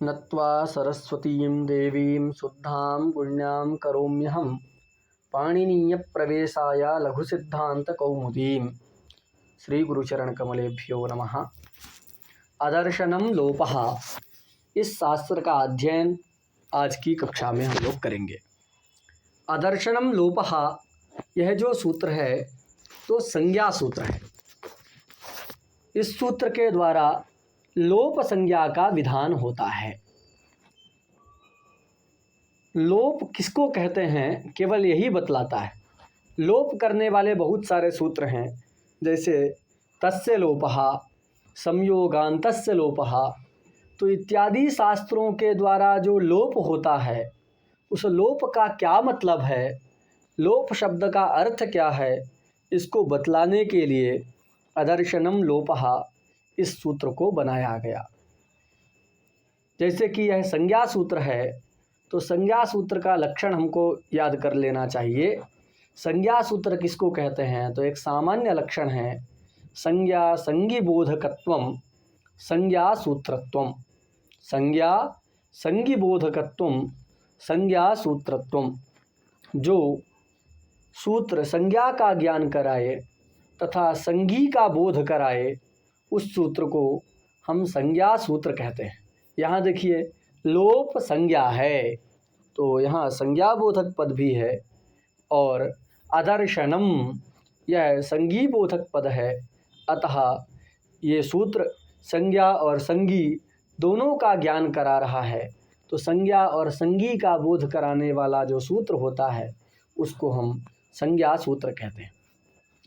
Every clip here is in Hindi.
नत्वा सरस्वतीं देवीं शुद्धां पुण्यां करोम्यहं पाणिनीयप्रवेशाय लघुसिद्धान्तकौमुदीं। श्री गुरुचरण कमलेभ्यो नमः। अदर्शनम लोपः, इस शास्त्र का अध्ययन आज की कक्षा में हम लोग करेंगे। अदर्शनम लोपः, यह जो सूत्र है तो संज्ञा सूत्र है। इस सूत्र के द्वारा लोप संज्ञा का विधान होता है। लोप किसको कहते हैं केवल यही बतलाता है। लोप करने वाले बहुत सारे सूत्र हैं, जैसे तस्य लोपः, संयोगान्तस्य लोपः। तो इत्यादि शास्त्रों के द्वारा जो लोप होता है, उस लोप का क्या मतलब है, लोप शब्द का अर्थ क्या है, इसको बतलाने के लिए अदर्शनम लोपः इस सूत्र को बनाया गया। जैसे कि यह संज्ञा सूत्र है, तो संज्ञा सूत्र का लक्षण हमको याद कर लेना चाहिए। संज्ञा सूत्र किसको कहते हैं, तो एक सामान्य लक्षण है संज्ञा संगिबोधकत्वम संज्ञा सूत्रत्वम। संज्ञा संगिबोधकत्वम संज्ञा सूत्रत्वम। जो सूत्र संज्ञा का ज्ञान कराए तथा संगी का बोध कराए, उस सूत्र को हम संज्ञा सूत्र कहते हैं। यहाँ देखिए, लोप संज्ञा है तो यहाँ संज्ञा बोधक पद भी है, और अदर्शनम यह संगी बोधक पद है। अतः ये सूत्र संज्ञा और संगी दोनों का ज्ञान करा रहा है। तो संज्ञा और संगी का बोध कराने वाला जो सूत्र होता है, उसको हम संज्ञा सूत्र कहते हैं।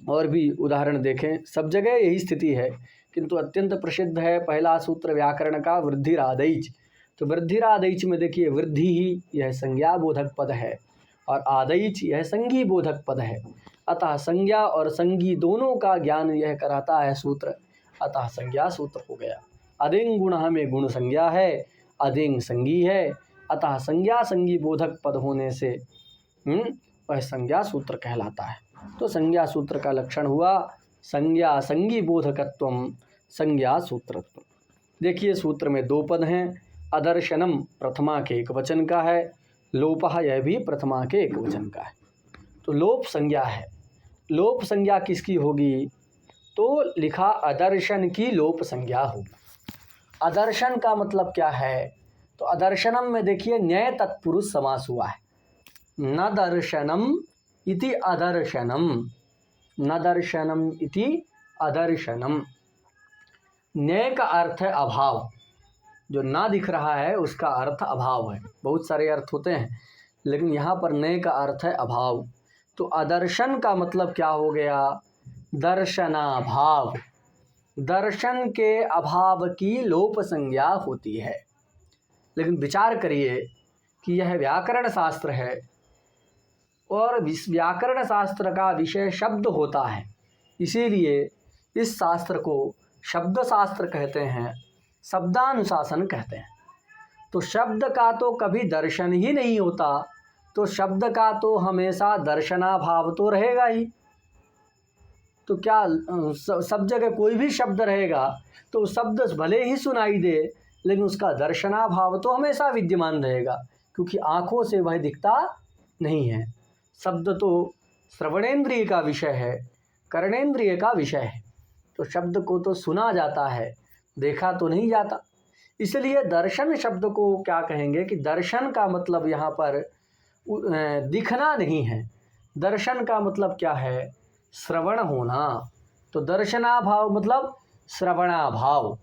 और भी उदाहरण देखें, सब जगह यही स्थिति है, किंतु अत्यंत प्रसिद्ध है पहला सूत्र व्याकरण का वृद्धिरादैच। तो वृद्धिरादैच में देखिए, वृद्धि ही यह संज्ञा बोधक पद है और आदैच यह संगी बोधक पद है। अतः संज्ञा और संगी दोनों का ज्ञान यह कराता है सूत्र, अतः संज्ञा सूत्र हो गया। अधिंग गुण में गुण संज्ञा है, अधिंग संगी है, अतः संज्ञा संगी बोधक पद होने से वह संज्ञा सूत्र कहलाता है। तो संज्ञा सूत्र का लक्षण हुआ संज्ञा संगी बोधकत्वम संज्ञा सूत्रत्व। देखिए, सूत्र में दो पद हैं। अदर्शनम प्रथमा के एक वचन का है, लोपः यह भी प्रथमा के एक वचन का है। तो लोप संज्ञा है। लोप संज्ञा किसकी होगी, तो लिखा अदर्शन की लोप संज्ञा होगी। अदर्शन का मतलब क्या है, तो अदर्शनम में देखिए न्याय तत्पुरुष समास हुआ है। न दर्शनम इति अदर्शनम, न दर्शनम इति अदर्शनम। न्याय का अर्थ है अभाव। जो ना दिख रहा है उसका अर्थ अभाव है। बहुत सारे अर्थ होते हैं, लेकिन यहाँ पर न्याय का अर्थ है अभाव। तो अदर्शन का मतलब क्या हो गया, दर्शनाभाव। दर्शन के अभाव की लोप संज्ञा होती है। लेकिन विचार करिए कि यह व्याकरण शास्त्र है और व्याकरण शास्त्र का विषय शब्द होता है, इसीलिए इस शास्त्र को शब्द शास्त्र कहते हैं, शब्दानुशासन कहते हैं। तो शब्द का तो कभी दर्शन ही नहीं होता, तो शब्द का तो हमेशा दर्शनाभाव तो रहेगा ही। तो क्या सब जगह कोई भी शब्द रहेगा तो शब्द भले ही सुनाई दे, लेकिन उसका दर्शनाभाव तो हमेशा विद्यमान रहेगा, क्योंकि आँखों से वह दिखता नहीं है। शब्द तो श्रवणेन्द्रिय का विषय है, कर्णेन्द्रिय का विषय है। तो शब्द को तो सुना जाता है, देखा तो नहीं जाता। इसलिए दर्शन शब्द को क्या कहेंगे कि दर्शन का मतलब यहाँ पर दिखना नहीं है। दर्शन का मतलब क्या है, श्रवण होना। तो दर्शनाभाव मतलब श्रवणाभाव।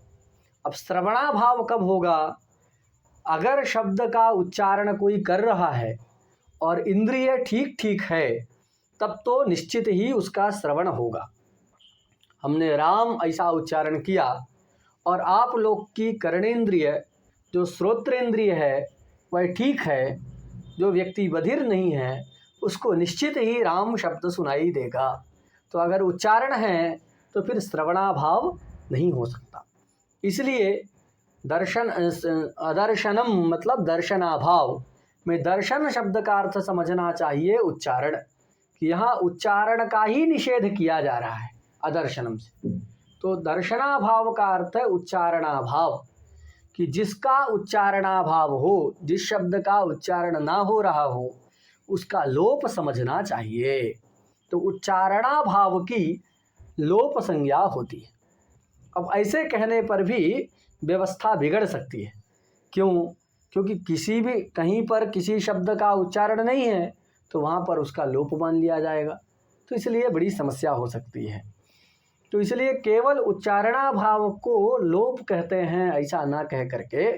अब श्रवणाभाव कब होगा, अगर शब्द का उच्चारण कोई कर रहा है और इंद्रिय ठीक ठीक है, तब तो निश्चित ही उसका श्रवण होगा। हमने राम ऐसा उच्चारण किया और आप लोग की कर्णेंद्रिय जो श्रोत्रेंद्रिय है वह ठीक है, जो व्यक्ति बधिर नहीं है उसको निश्चित ही राम शब्द सुनाई देगा। तो अगर उच्चारण है तो फिर श्रवणाभाव नहीं हो सकता। इसलिए दर्शन अदर्शनम मतलब दर्शनाभाव में दर्शन शब्द का अर्थ समझना चाहिए उच्चारण, कि यहाँ उच्चारण का ही निषेध किया जा रहा है अदर्शनम से। तो दर्शनाभाव का अर्थ है उच्चारणाभाव। कि जिसका उच्चारणाभाव हो, जिस शब्द का उच्चारण ना हो रहा हो, उसका लोप समझना चाहिए। तो उच्चारणाभाव की लोप संज्ञा होती है। अब ऐसे कहने पर भी व्यवस्था बिगड़ सकती है। क्यों? क्योंकि किसी भी कहीं पर किसी शब्द का उच्चारण नहीं है तो वहाँ पर उसका लोप मान लिया जाएगा, तो इसलिए बड़ी समस्या हो सकती है। तो इसलिए केवल उच्चारणाभाव को लोप कहते हैं ऐसा ना कह करके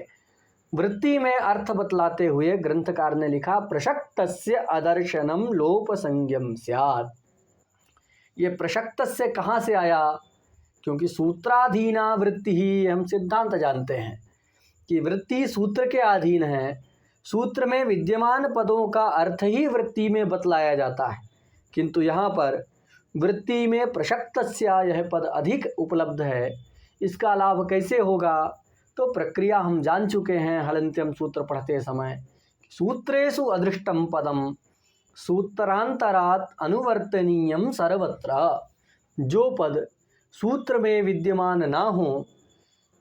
वृत्ति में अर्थ बतलाते हुए ग्रंथकार ने लिखा प्रशक्तस्य अदर्शनम लोप संज्ञम स्यात्। ये प्रशक्तस्य कहाँ से आया? क्योंकि सूत्राधीना वृत्ति ही, हम सिद्धांत जानते हैं कि वृत्ति सूत्र के अधीन है। सूत्र में विद्यमान पदों का अर्थ ही वृत्ति में बतलाया जाता है, किंतु यहाँ पर वृत्ति में प्रशक्तस्य यह पद अधिक उपलब्ध है। इसका लाभ कैसे होगा? तो प्रक्रिया हम जान चुके हैं हलन्त्यम सूत्र पढ़ते समय। सूत्रेषु अदृष्टम पदम सूत्रांतरात् अनुवर्तनीयम सर्वत्र। जो पद सूत्र में विद्यमान ना हो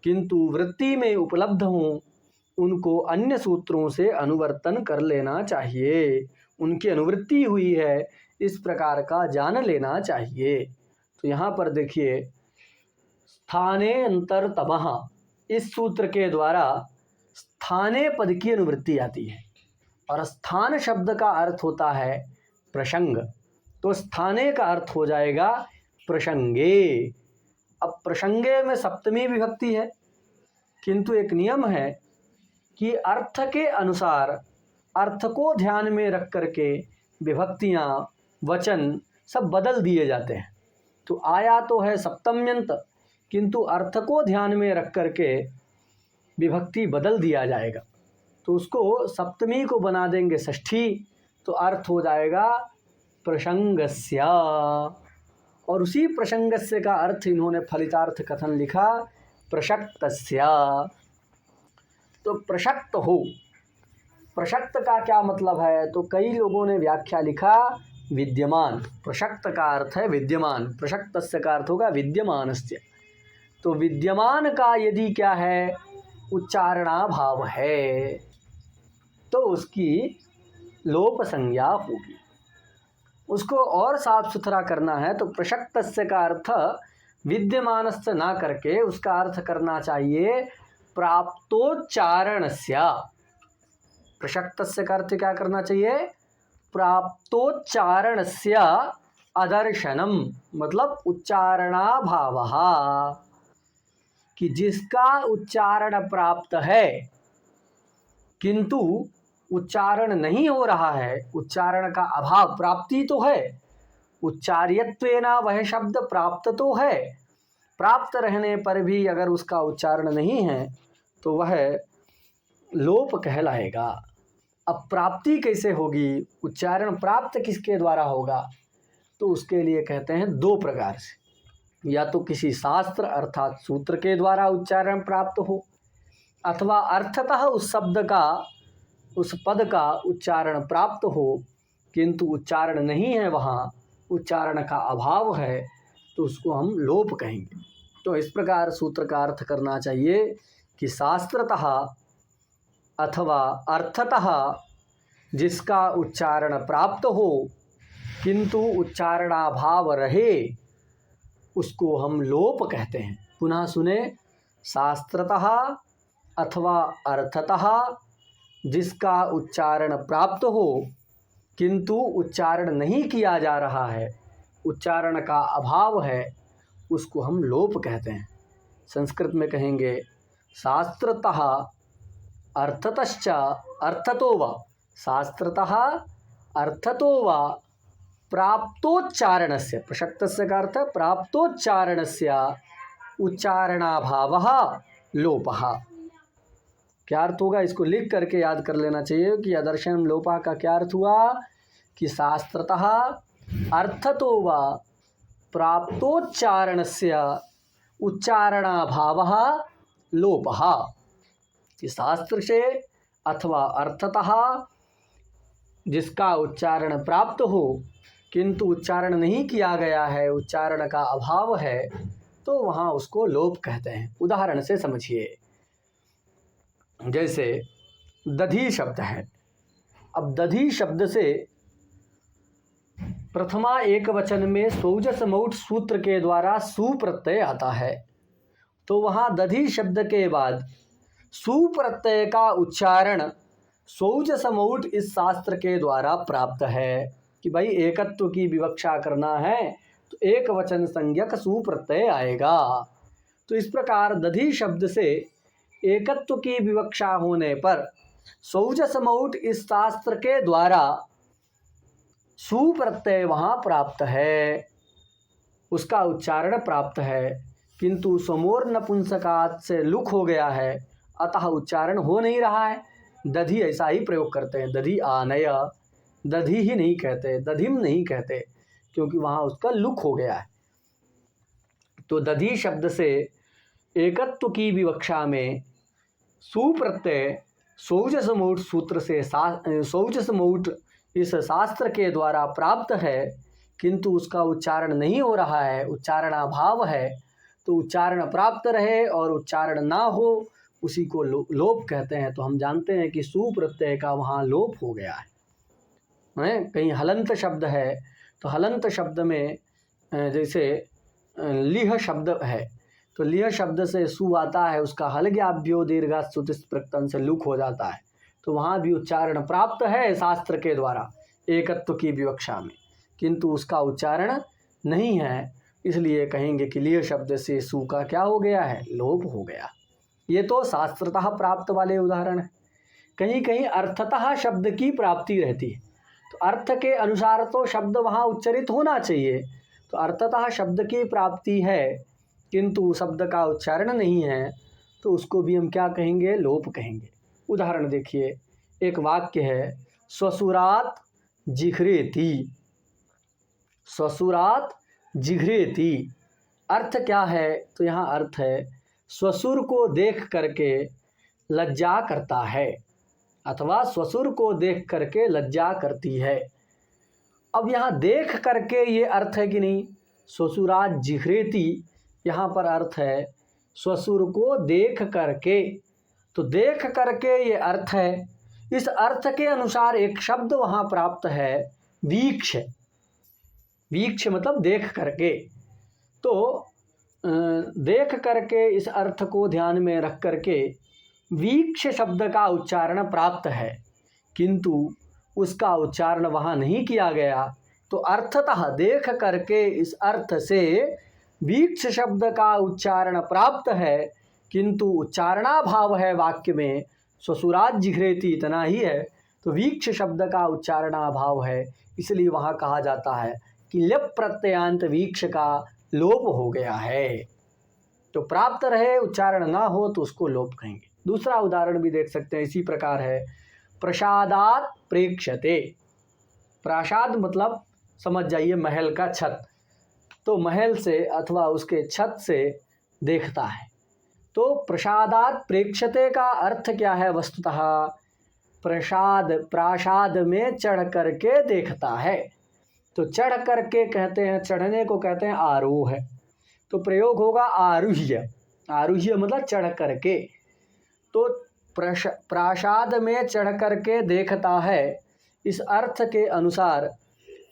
किंतु वृत्ति में उपलब्ध हों, उनको अन्य सूत्रों से अनुवर्तन कर लेना चाहिए। उनकी अनुवृत्ति हुई है इस प्रकार का जान लेना चाहिए। तो यहाँ पर देखिए, स्थाने अंतरतमः, इस सूत्र के द्वारा स्थाने पद की अनुवृत्ति आती है और स्थान शब्द का अर्थ होता है प्रसंग, तो स्थाने का अर्थ हो जाएगा प्रसंगे। अब प्रसंगे में सप्तमी विभक्ति है, किंतु एक नियम है कि अर्थ के अनुसार अर्थ को ध्यान में रख करके विभक्तियाँ, वचन सब बदल दिए जाते हैं। तो आया तो है सप्तम्यंत, किंतु अर्थ को ध्यान में रख करके विभक्ति बदल दिया जाएगा। तो उसको सप्तमी को बना देंगे षष्ठी, तो अर्थ हो जाएगा प्रसंगस्य। और उसी प्रसंगस्य का अर्थ इन्होंने फलितार्थ कथन लिखा प्रशक्तस्य। तो प्रशक्त हो, प्रशक्त का क्या मतलब है? तो कई लोगों ने व्याख्या लिखा विद्यमान। प्रशक्त का अर्थ है विद्यमान, प्रशक्तस्य का अर्थ होगा विद्यमानस्य। तो विद्यमान का यदि क्या है, उच्चारणाभाव है, तो उसकी लोप संज्ञा होगी। उसको और साफ सुथरा करना है तो प्रशक्तस्य का अर्थ विद्यमानस्य ना करके उसका अर्थ करना चाहिए प्राप्तोच्चारणस्य। प्रशक्तस्य का अर्थ क्या करना चाहिए? प्राप्तोच्चारणस्य अदर्शनम, मतलब उच्चारणाभावः, कि जिसका उच्चारण प्राप्त है किंतु उच्चारण नहीं हो रहा है, उच्चारण का अभाव, प्राप्ति तो है, उच्चार्यत्वेन वह शब्द प्राप्त तो है, प्राप्त रहने पर भी अगर उसका उच्चारण नहीं है तो वह लोप कहलाएगा। अब प्राप्ति कैसे होगी? उच्चारण प्राप्त किसके द्वारा होगा? तो उसके लिए कहते हैं दो प्रकार से, या तो किसी शास्त्र अर्थात सूत्र के द्वारा उच्चारण प्राप्त हो, अथवा अर्थतः उस शब्द का, उस पद का उच्चारण प्राप्त हो किंतु उच्चारण नहीं है, वहाँ उच्चारण का अभाव है, तो उसको हम लोप कहेंगे। तो इस प्रकार सूत्र का अर्थ करना चाहिए कि शास्त्रतः अथवा अर्थतः जिसका उच्चारण प्राप्त हो किंतु उच्चारणाभाव रहे, उसको हम लोप कहते हैं। पुनः सुने, शास्त्रतः अथवा अर्थतः जिसका उच्चारण प्राप्त हो किंतु उच्चारण नहीं किया जा रहा है, उच्चारण का अभाव है, उसको हम लोप कहते हैं। संस्कृत में कहेंगे शास्त्रतः अर्थतश्च अर्थतो वा, शास्त्रतः अर्थतो वा प्राप्तोच्चारणस्य, प्रशक्तस्य का अर्थ प्राप्तोच्चारणस्य उच्चारणाभावः लोपः। क्या अर्थ होगा? इसको लिख करके याद कर लेना चाहिए कि अदर्शनम लोपः का क्या अर्थ हुआ कि शास्त्रतः अर्थतो वा प्राप्तोच्चारणस्य उच्चारणाभावः लोपः, कि शास्त्र से अथवा अर्थतः जिसका उच्चारण प्राप्त हो किंतु उच्चारण नहीं किया गया है, उच्चारण का अभाव है, तो वहाँ उसको लोप कहते हैं। उदाहरण से समझिए, जैसे दधी शब्द है। अब दधी शब्द से प्रथमा एक वचन में सौजस मौट सूत्र के द्वारा सु प्रत्यय आता है, तो वहाँ दधी शब्द के बाद सु प्रत्यय का उच्चारण सौजस मौट इस शास्त्र के द्वारा प्राप्त है कि भाई एकत्व की विवक्षा करना है तो एक वचन संज्ञक सु प्रत्यय आएगा। तो इस प्रकार दधी शब्द से एकत्व की विवक्षा होने पर सौजस मौट इस शास्त्र के द्वारा सु प्रत्यय वहाँ प्राप्त है, उसका उच्चारण प्राप्त है, किंतु समोर नपुंसकात से लुक हो गया है, अतः उच्चारण हो नहीं रहा है। दधी ऐसा ही प्रयोग करते हैं, दधी आनय, दधी ही नहीं कहते, दधिम नहीं कहते, क्योंकि वहाँ उसका लुक हो गया है। तो दधी शब्द से एकत्व की विवक्षा में सुप्रत्यय सौजस मौट सूत्र से सौजस मौट इस शास्त्र के द्वारा प्राप्त है, किंतु उसका उच्चारण नहीं हो रहा है, उच्चारणाभाव है। तो उच्चारण प्राप्त रहे और उच्चारण ना हो उसी को लोप कहते हैं। तो हम जानते हैं कि सुप्रत्यय का वहाँ लोप हो गया है। कहीं हलंत शब्द है तो हलंत शब्द में जैसे लिह शब्द है तो लिह शब्द से सु आता है, उसका हलज्ञाभ्यो दीर्घा सुतिस प्रत्यन से लुक हो जाता है। तो वहाँ भी उच्चारण प्राप्त है शास्त्र के द्वारा एकत्व की विवक्षा में, किंतु उसका उच्चारण नहीं है, इसलिए कहेंगे कि लिह शब्द से सु का क्या हो गया है, लोप हो गया। ये तो शास्त्रतः प्राप्त वाले उदाहरण है। कहीं कहीं अर्थतः शब्द की प्राप्ति रहती है, तो अर्थ के अनुसार तो शब्द वहाँ उच्चरित होना चाहिए। तो अर्थतः शब्द की प्राप्ति है किंतु शब्द का उच्चारण नहीं है, तो उसको भी हम क्या कहेंगे, लोप कहेंगे। उदाहरण देखिए, एक वाक्य है स्वसुरात जिघ्रेति। स्वसुरात जिघ्रेति अर्थ क्या है, तो यहाँ अर्थ है स्वसुर को देख करके लज्जा करता है, अथवा स्वसुर को देख करके लज्जा करती है। अब यहाँ देख करके ये अर्थ है कि नहीं, स्वसुरात जिघ्रेति यहाँ पर अर्थ है स्वसुर को देख करके, तो देख करके ये अर्थ है। इस अर्थ के अनुसार एक शब्द वहाँ प्राप्त है वीक्ष। वीक्ष मतलब देख करके, तो देख करके इस अर्थ को ध्यान में रख करके वीक्ष शब्द का उच्चारण प्राप्त है, किंतु उसका उच्चारण वहाँ नहीं किया गया। तो अर्थतः देख करके इस अर्थ से वीक्ष शब्द का उच्चारण प्राप्त है, किंतु उच्चारणाभाव है वाक्य में, स्वसुरात जिघ्रेति इतना ही है। तो वीक्ष शब्द का उच्चारणाभाव है, इसलिए वहाँ कहा जाता है कि लप प्रत्ययांत वीक्ष का लोप हो गया है। तो प्राप्त रहे उच्चारण ना हो तो उसको लोप कहेंगे। दूसरा उदाहरण भी देख सकते हैं, इसी प्रकार है प्रसादात प्रेक्षते। प्रासाद मतलब समझ जाइए महल का छत, तो महल से अथवा उसके छत से देखता है। तो प्रसादात प्रेक्षते का अर्थ क्या है, वस्तुतः प्रासाद में चढ़ करके देखता है। तो चढ़ करके कहते हैं, चढ़ने को कहते हैं आरोह, तो प्रयोग होगा आरुह्य। आरुह्य मतलब चढ़ करके। तो प्रासाद में चढ़ करके देखता है, इस अर्थ के अनुसार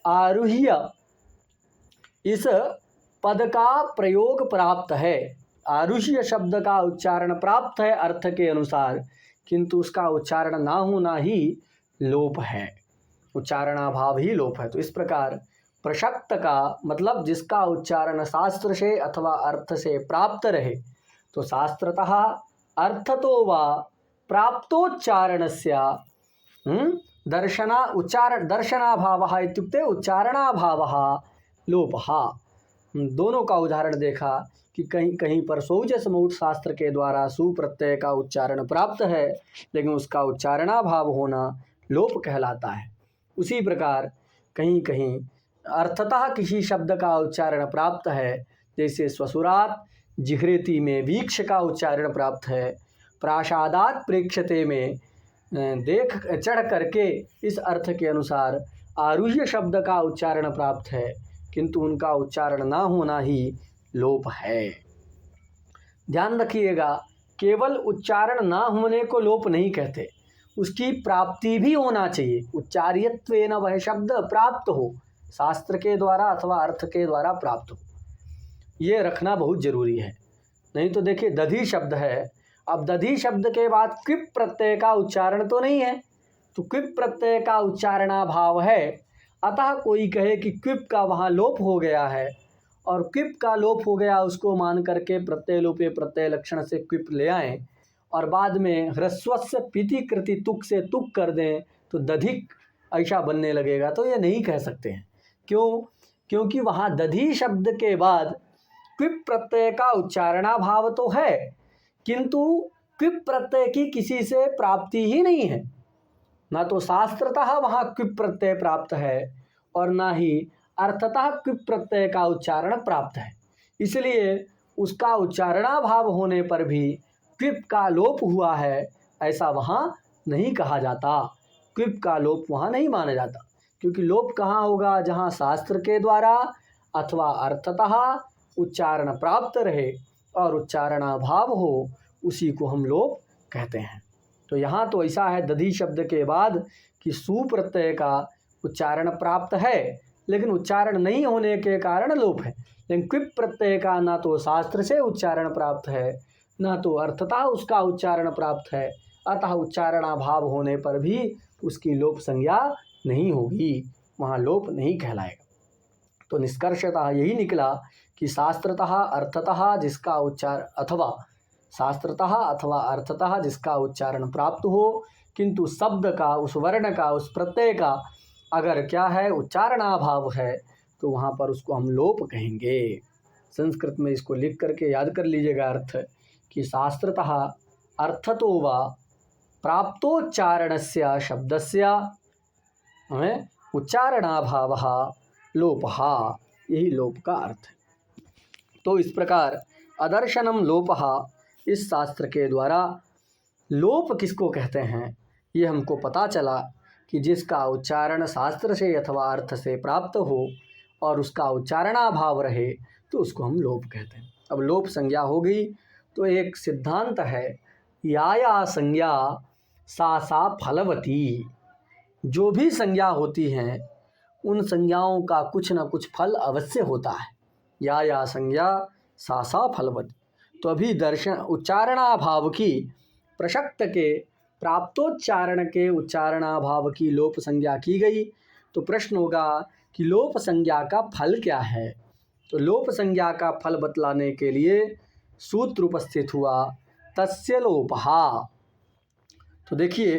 आरुह्य इस पद का प्रयोग प्राप्त है। आरुह्य शब्द का उच्चारण प्राप्त है अर्थ के अनुसार, किंतु उसका उच्चारण ना होना ही लोप है, उच्चारणाभाव ही लोप है। तो इस प्रकार प्रशक्त का मतलब जिसका उच्चारण शास्त्र से अथवा अर्थ से प्राप्त रहे, तो शास्त्रतः अर्थतो वा प्राप्तोच्चारणस्य दर्शनाभावः इत्युक्ते उच्चारणाभावः लोपः। दोनों का उदाहरण देखा कि कहीं कहीं पर सौजस मौट शास्त्र के द्वारा सुप्रत्यय का उच्चारण प्राप्त है, लेकिन उसका उच्चारणाभाव होना लोप कहलाता है। उसी प्रकार कहीं कहीं अर्थतः किसी शब्द का उच्चारण प्राप्त है, जैसे स्वसुरात जिघ्रेति में वीक्ष का उच्चारण प्राप्त है, प्रासादात प्रेक्षते में देख चढ़ करके इस अर्थ के अनुसार आरुह्य शब्द का उच्चारण प्राप्त है, किंतु उनका उच्चारण ना होना ही लोप है। ध्यान रखिएगा केवल उच्चारण ना होने को लोप नहीं कहते, उसकी प्राप्ति भी होना चाहिए। उच्चार्यत्वेन वह शब्द प्राप्त हो, शास्त्र के द्वारा अथवा अर्थ के द्वारा प्राप्त हो, ये रखना बहुत जरूरी है। नहीं तो देखिए दधि शब्द है, अब दधि शब्द के बाद क्विप प्रत्यय का उच्चारण तो नहीं है, तो क्विप प्रत्यय का उच्चारणाभाव है, अतः कोई कहे कि क्विप का वहाँ लोप हो गया है और क्विप का लोप हो गया उसको मान करके प्रत्यय लोपे प्रत्यय लक्षण से क्विप ले आएँ और बाद में ह्रस्वस्य पीति कृति तुक से तुक कर दें तो दधिक ऐसा बनने लगेगा, तो ये नहीं कह सकते हैं। क्यों? क्योंकि वहाँ दधि शब्द के बाद क्विप प्रत्यय का उच्चारणाभाव तो है, किंतु क्विप प्रत्यय की किसी से प्राप्ति ही नहीं है। ना तो शास्त्रतः वहाँ क्विप प्रत्यय प्राप्त है और ना ही अर्थतः क्विप प्रत्यय का उच्चारण प्राप्त है, इसलिए उसका उच्चारणाभाव होने पर भी क्विप का लोप हुआ है ऐसा वहाँ नहीं कहा जाता। क्विप का लोप वहाँ नहीं माना जाता, क्योंकि लोप कहाँ होगा? जहाँ शास्त्र के द्वारा अथवा अर्थतः उच्चारण प्राप्त रहे और उच्चारणाभाव हो, उसी को हम लोप कहते हैं। तो यहाँ तो ऐसा है दधि शब्द के बाद कि सु प्रत्यय का उच्चारण प्राप्त है लेकिन उच्चारण नहीं होने के कारण लोप है। लेकिन क्विप प्रत्यय का ना तो शास्त्र से उच्चारण प्राप्त है ना तो अर्थतः उसका उच्चारण प्राप्त है, अतः उच्चारणाभाव होने पर भी उसकी लोप संज्ञा नहीं होगी, वहाँ लोप नहीं कहलाएगा। तो निष्कर्षतः यही निकला कि शास्त्रतः अर्थतः जिसका उच्चारण अथवा शास्त्रतः अथवा अर्थतः जिसका उच्चारण प्राप्त हो, किंतु शब्द का उस वर्ण का उस प्रत्यय का अगर क्या है उच्चारणाभाव है तो वहाँ पर उसको हम लोप कहेंगे। संस्कृत में इसको लिख करके याद कर लीजिएगा अर्थ कि शास्त्रतः अर्थतो वा प्राप्तोच्चारणस्य शब्दस्य उच्चारणाभावः लोपः, यही लोप का अर्थ है। तो इस प्रकार अदर्शनम लोपः, इस शास्त्र के द्वारा लोप किसको कहते हैं ये हमको पता चला कि जिसका उच्चारण शास्त्र से अथवा अर्थ से प्राप्त हो और उसका उच्चारणाभाव रहे तो उसको हम लोप कहते हैं। अब लोप संज्ञा हो गई तो एक सिद्धांत है या संज्ञा सा फलवती। जो भी संज्ञा होती हैं उन संज्ञाओं का कुछ न कुछ फल अवश्य होता है। या संज्ञा सा फलवती। तो अभी दर्शन उच्चारणाभाव की प्रसक्त के प्राप्तोच्चारण के उच्चारणाभाव की लोप संज्ञा की गई, तो प्रश्न होगा कि लोप संज्ञा का फल क्या है। तो लोप संज्ञा का फल बतलाने के लिए सूत्र उपस्थित हुआ तस्य लोपः। तो देखिए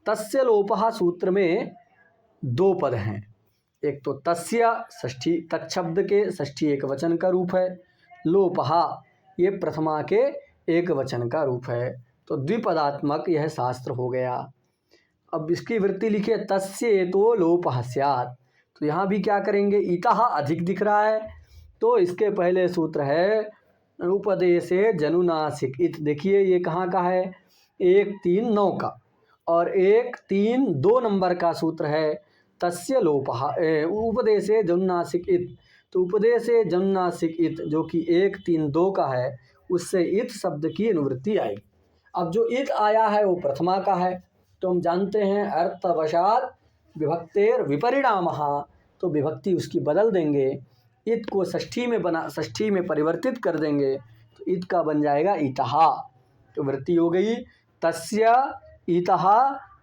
तस्य लोपः सूत्र में दो पद हैं, एक तो तस्य षष्ठी तत्शब्द के षष्ठी एक वचन का रूप है, लोपः ये प्रथमा के एक वचन का रूप है, तो द्विपदात्मक यह शास्त्र हो गया। अब इसकी वृत्ति लिखिए तस्य तो लोपः स्यात्। तो यहाँ भी क्या करेंगे, इतः अधिक दिख रहा है तो इसके पहले सूत्र है उपदेशे जनुनासिक इत। देखिए ये कहाँ का है, 1 3 9 का, और 1 3 2 नंबर का सूत्र है तस्य लोपः उपदेशे जनुनासिक इत। तो उपदेशे जनुनासिक इत जो कि 1 3 2 का है, उससे इत शब्द की अनुवृत्ति आएगी। अब जो इत आया है वो प्रथमा का है, तो हम जानते हैं अर्थवशात विभक्तेर विपरिणामः, तो विभक्ति उसकी बदल देंगे, इत को षष्ठी में परिवर्तित कर देंगे, तो इत का बन जाएगा इतः। तो वृत्ति हो गई तस्य इतः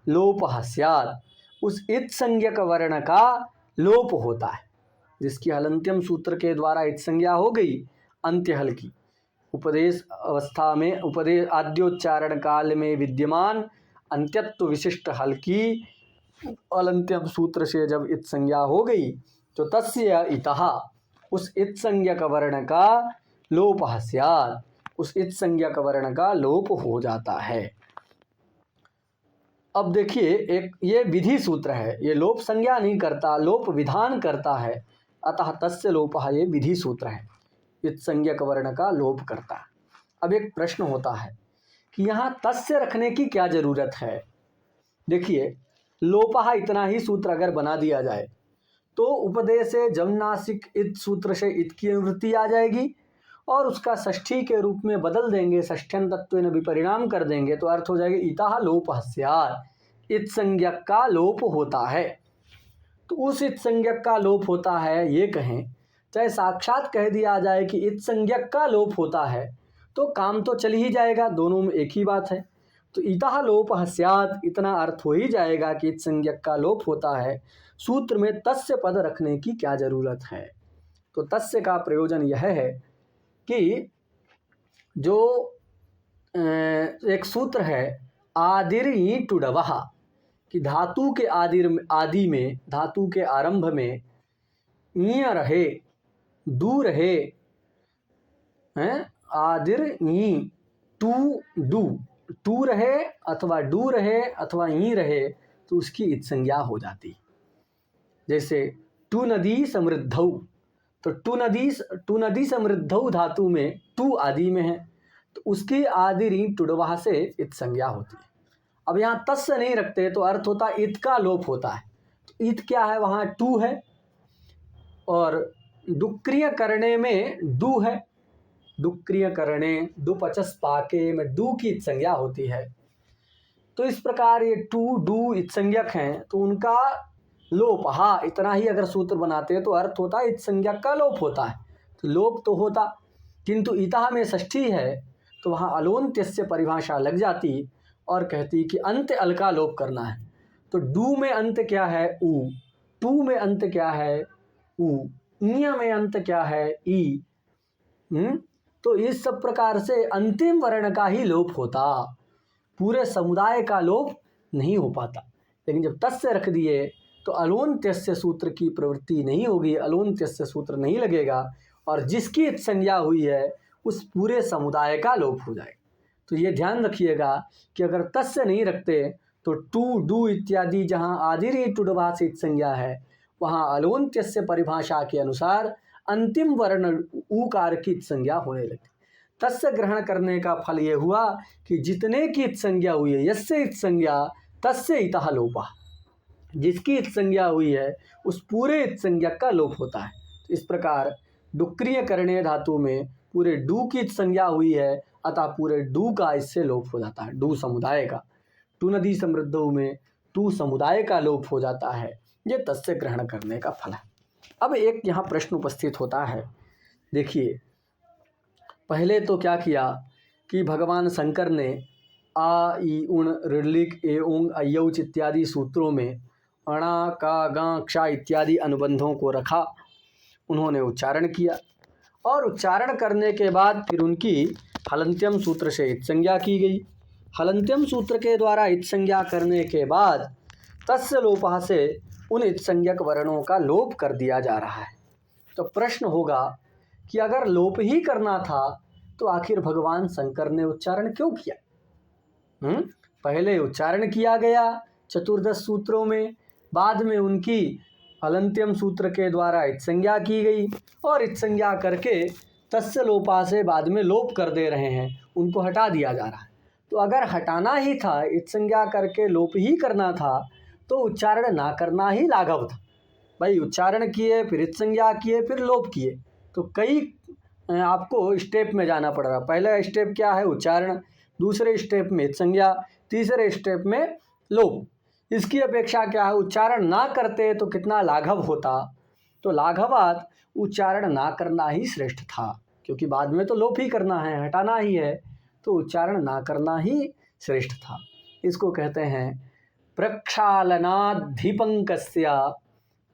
लोपः स्यात्। उस इत संज्ञक वर्ण का लोप होता है, जिसकी हलंत्यम सूत्र के द्वारा इत संज्ञा हो गई अंत्य हल की। उपदेश अवस्था में उपदेश आद्योच्चारण काल में विद्यमान अंत्यत्व विशिष्ट हल की अलंत्यम सूत्र से जब इत संज्ञा हो गई तो तस्य इतः, उस इत संज्ञक वर्ण का लोपः स्यात्, उस इत संज्ञक वर्ण का लोप हो जाता है। अब देखिए एक ये विधि सूत्र है, ये लोप संज्ञा नहीं करता, लोप विधान करता है, अतः तस्य लोपः ये विधि सूत्र है, इत संज्ञक वर्ण का लोप करता है। अब एक प्रश्न होता है कि यहाँ तस्य रखने की क्या जरूरत है। देखिए लोपः इतना ही सूत्र अगर बना दिया जाए, तो उपदेशे जनुनासिक इत सूत्र से इत की अनुवृत्ति आ जाएगी, और उसका षष्ठी के रूप में बदल देंगे, षष्ठ्यं तत्वेन विपरिणाम कर देंगे, तो अर्थ हो जाएगा इतः लोपः स्यात्, इत संज्ञक का लोप होता है। तो उस इत संज्ञक का लोप होता है ये कहें, चाहे साक्षात कह दिया जाए कि इत संज्ञक का लोप होता है, तो काम तो चल ही जाएगा, दोनों में एक ही बात है। तो इतः लोपः स्यात्, इतना अर्थ हो ही जाएगा कि इत संज्ञक का लोप होता है, सूत्र में तस्य पद रखने की क्या जरूरत है। तो तस्य का प्रयोजन यह है कि जो एक सूत्र है आदिर् टुडवः, कि धातु के आदि में, धातु के आरंभ में ञ रहे, डू रहे, आदिर ञ, टू रहे अथवा डू रहे अथवा ई रहे, तो उसकी इत संज्ञा हो जाती। जैसे टू नदी समृद्धौ, तो टू नदी समृद्धौ धातु में टू आदि में है, तो उसकी आदिर टुडवाह से इत संज्ञा होती है। अब यहाँ तस्य नहीं रखते तो अर्थ होता है इत का लोप होता है। तो इत क्या है, वहाँ टू है, और डुक्रिय करने में डू है, डुक्रिय करणे डुपचस पाके में डू की इत संज्ञा होती है। तो इस प्रकार ये टू डू इत संज्ञक हैं, तो उनका लोप, हाँ इतना ही अगर सूत्र बनाते हैं तो अर्थ होता है इत संज्ञक का लोप होता है। तो लोप तो होता, किंतु इतः में षष्ठी है तो वहाँ अलोन्त्य से परिभाषा लग जाती और कहती कि अंत अल का लोप करना है। तो डू में अंत क्या है, ऊ, टू में अंत क्या है, ऊ, ञ में अंत क्या है, ई। तो इस सब प्रकार से अंतिम वर्ण का ही लोप होता, पूरे समुदाय का लोप नहीं हो पाता। लेकिन जब तस्य रख दिए तो अलोन्त्यस्य सूत्र की प्रवृत्ति नहीं होगी, अलोन्त्यस्य सूत्र नहीं लगेगा, और जिसकी संज्ञा हुई है उस पूरे समुदाय का लोप हो जाएगा। तो ये ध्यान रखिएगा कि अगर तस्य नहीं रखते तो टू डू इत्यादि जहाँ आदिर टुडवा से संज्ञा है, वहाँ अलोन्त्यस्य परिभाषा के अनुसार अंतिम वर्ण ऊकार की संज्ञा होने लगती। तस्य ग्रहण करने का फल ये हुआ कि जितने की संज्ञा हुई है, यस्य इत संज्ञा तस्य इतः लोपः, जिसकी इत संज्ञा हुई है उस पूरे इत संज्ञा का लोप होता है। तो इस प्रकार डुक्रिय करणे धातु में पूरे डू की संज्ञा हुई है, अतः पूरे डू का इससे लोप हो जाता है, डू समुदाय का। टू नदी समृद्धौ में टू समुदाय का लोप हो जाता है, ये तस्य ग्रहण करने का फल है। अब एक यहाँ प्रश्न उपस्थित होता है, देखिए पहले तो क्या किया कि भगवान शंकर ने आ ई उण ऋलिक ए उंग अयौच इत्यादि सूत्रों में अणा का गाक्षा इत्यादि अनुबंधों को रखा, उन्होंने उच्चारण किया, और उच्चारण करने के बाद फिर उनकी हलंत्यम सूत्र से इत संज्ञा की गई। हलंत्यम सूत्र के द्वारा इत संज्ञा करने के बाद तस्य लोपः से उन इत संज्ञक वर्णों का लोप कर दिया जा रहा है। तो प्रश्न होगा कि अगर लोप ही करना था तो आखिर भगवान शंकर ने उच्चारण क्यों किया? पहले उच्चारण किया गया चतुर्दश सूत्रों में, बाद में उनकी हलंत्यम सूत्र के द्वारा इत संज्ञा की गई, और इत संज्ञा करके तस्य लोपा से बाद में लोप कर दे रहे हैं, उनको हटा दिया जा रहा है। तो अगर हटाना ही था, इत संज्ञा करके लोप ही करना था, तो उच्चारण ना करना ही लाघव था। भाई उच्चारण किए, फिर इत संज्ञा किए, फिर लोप किए, तो कई आपको स्टेप में जाना पड़ रहा। पहला स्टेप क्या है, उच्चारण, दूसरे स्टेप में इत संज्ञा, तीसरे स्टेप में लोप। इसकी अपेक्षा क्या है, उच्चारण ना करते तो कितना लाघव होता। तो लाघवात उच्चारण ना करना ही श्रेष्ठ था, क्योंकि बाद में तो लोप ही करना है, हटाना ही है, तो उच्चारण ना करना ही श्रेष्ठ था। इसको कहते हैं प्रक्षालनाधिपंकस्य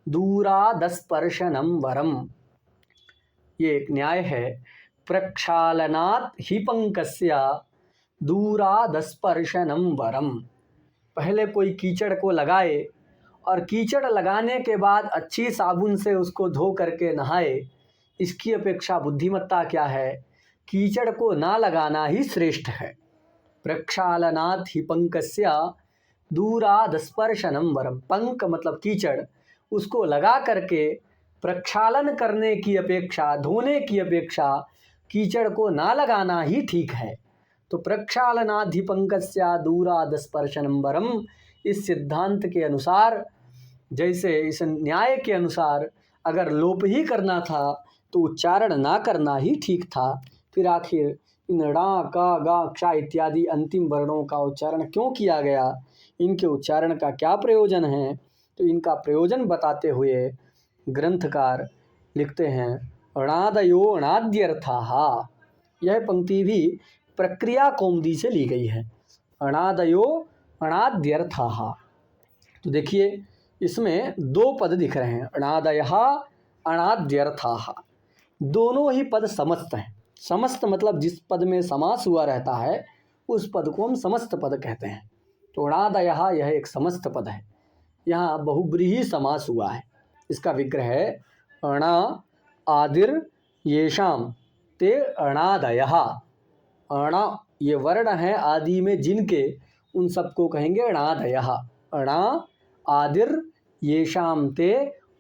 दूरादस्पर्शनम वरम। ये एक न्याय है, प्रक्षालनात् हिपंकस्य दूरादस्पर्शनम वरम। पहले कोई कीचड़ को लगाए और कीचड़ लगाने के बाद अच्छी साबुन से उसको धो करके नहाए, इसकी अपेक्षा बुद्धिमत्ता क्या है, कीचड़ को ना लगाना ही श्रेष्ठ है। प्रक्षालनात् हिपंकस्य दूरादस्पर्शनम वरम। पंक मतलब कीचड़, उसको लगा करके प्रक्षालन करने की अपेक्षा, धोने की अपेक्षा कीचड़ को ना लगाना ही ठीक है। तो प्रक्षालनाधिपंकस्य दूरादस्पर्शनम वरम, इस सिद्धांत के अनुसार, जैसे इस न्याय के अनुसार अगर लोप ही करना था तो उच्चारण ना करना ही ठीक था। फिर आखिर इन णा का गा क्षा इत्यादि अंतिम वर्णों का उच्चारण क्यों किया गया, इनके उच्चारण का क्या प्रयोजन है, तो इनका प्रयोजन बताते हुए ग्रंथकार लिखते हैं अणादयो अणाद्यर्थाः। यह पंक्ति भी प्रक्रिया कौमुदी से ली गई है। अणादयो अणाद्यर्थाः। तो देखिए इसमें दो पद दिख रहे हैं, अणादयः अणाद्यर्थाः। दोनों ही पद समस्त हैं। समस्त मतलब जिस पद में समास हुआ रहता है उस पद को हम समस्त पद कहते हैं। तो अणादयः यह एक समस्त पद है। यहाँ बहुब्रीहि समास हुआ है। इसका विग्रह है अणा आदिर येषाम ते अणादयः। अणा ये वर्ण है आदि में जिनके, उन सबको कहेंगे अणादयः। अणा आदिर येषाम ते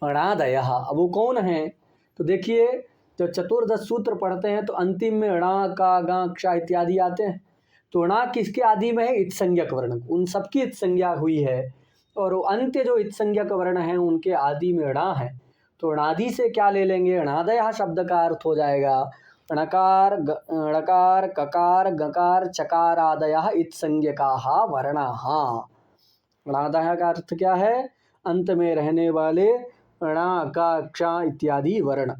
अणादयः। अब वो कौन है, तो देखिए जब चतुर्दश सूत्र पढ़ते हैं तो अंतिम में अणा का गा क्षा इत्यादि आते हैं। तो अणा किसके आदि में है, इत्संज्ञक वर्ण, उन सबकी इत्संज्ञा हुई है। और वो अंत्य जो इत्संज्ञक वर्ण हैं उनके आदि में अणा है। तो अणादि से क्या ले लेंगे, अणादयः शब्द का अर्थ हो जाएगा णकार णकार ककार गकार चकारादयः इत्संज्ञकाः वर्णाः। अणादयः का अर्थ क्या है, अंत में रहने वाले अणा का क्षा इत्यादि वर्ण।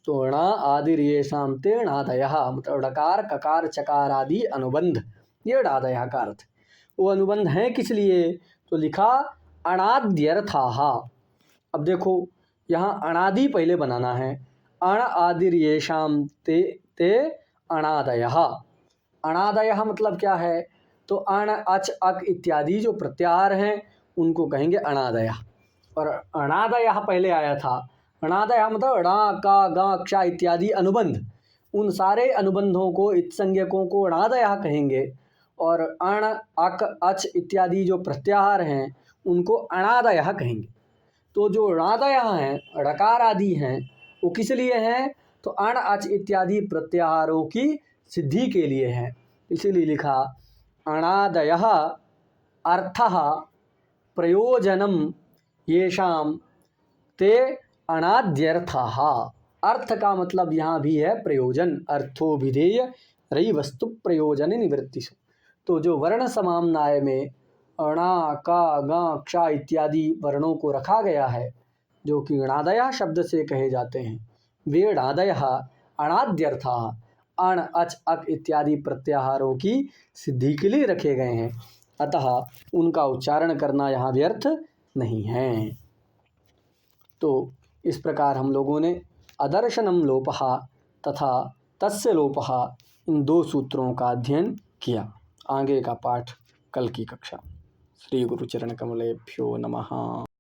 तो अणा आदिर येषाम ते अणादयः मतलब णकार ककार चकार आदि अनुबंध, ये अणादयः का अर्थ। वो अनुबंध है किस लिए, तो लिखा अणाद्यर्थाः। अब देखो यहाँ अणादि पहले बनाना है। अण आदिर येषाम ते अणादयः। अणादयः मतलब क्या है, तो अण अच अक इत्यादि जो प्रत्याहार हैं उनको कहेंगे अणादयः। और अणादयः पहले आया था। अणादयः मतलब अणा का गा क्षा इत्यादि अनुबंध, उन सारे अनुबंधों को इत्संज्ञकों को अणादयः कहेंगे। और अण अक अच इत्यादि जो प्रत्याहार हैं उनको अणादयः कहेंगे। तो जो अणादयः हैं णकार आदि हैं वो किस लिए हैं, तो अण अच इत्यादि प्रत्याहारों की सिद्धि के लिए हैं। इसीलिए लिखा अणादयः अर्थः प्रयोजनम येषाम ते अणाद्यर्थाः। अर्थ का मतलब यहाँ भी है प्रयोजन, अर्थोभिधेय रई वस्तु प्रयोजन निवृत्तिषु। तो जो वर्ण समाम्नाय में अणा का गा क्षा इत्यादि वर्णों को रखा गया है जो कि अणादयः शब्द से कहे जाते हैं, वे अणादयः अणाद्यर्थाः अण अच अक इत्यादि प्रत्याहारों की सिद्धि के लिए रखे गए हैं। अतः उनका उच्चारण करना यहाँ व्यर्थ नहीं है। तो इस प्रकार हम लोगों ने अदर्शनम लोपः तथा तस्य लोपः इन दो सूत्रों का अध्ययन किया। आगे का पाठ कल की कक्षा। श्री गुरुचरण कमलेभ्यो नमः।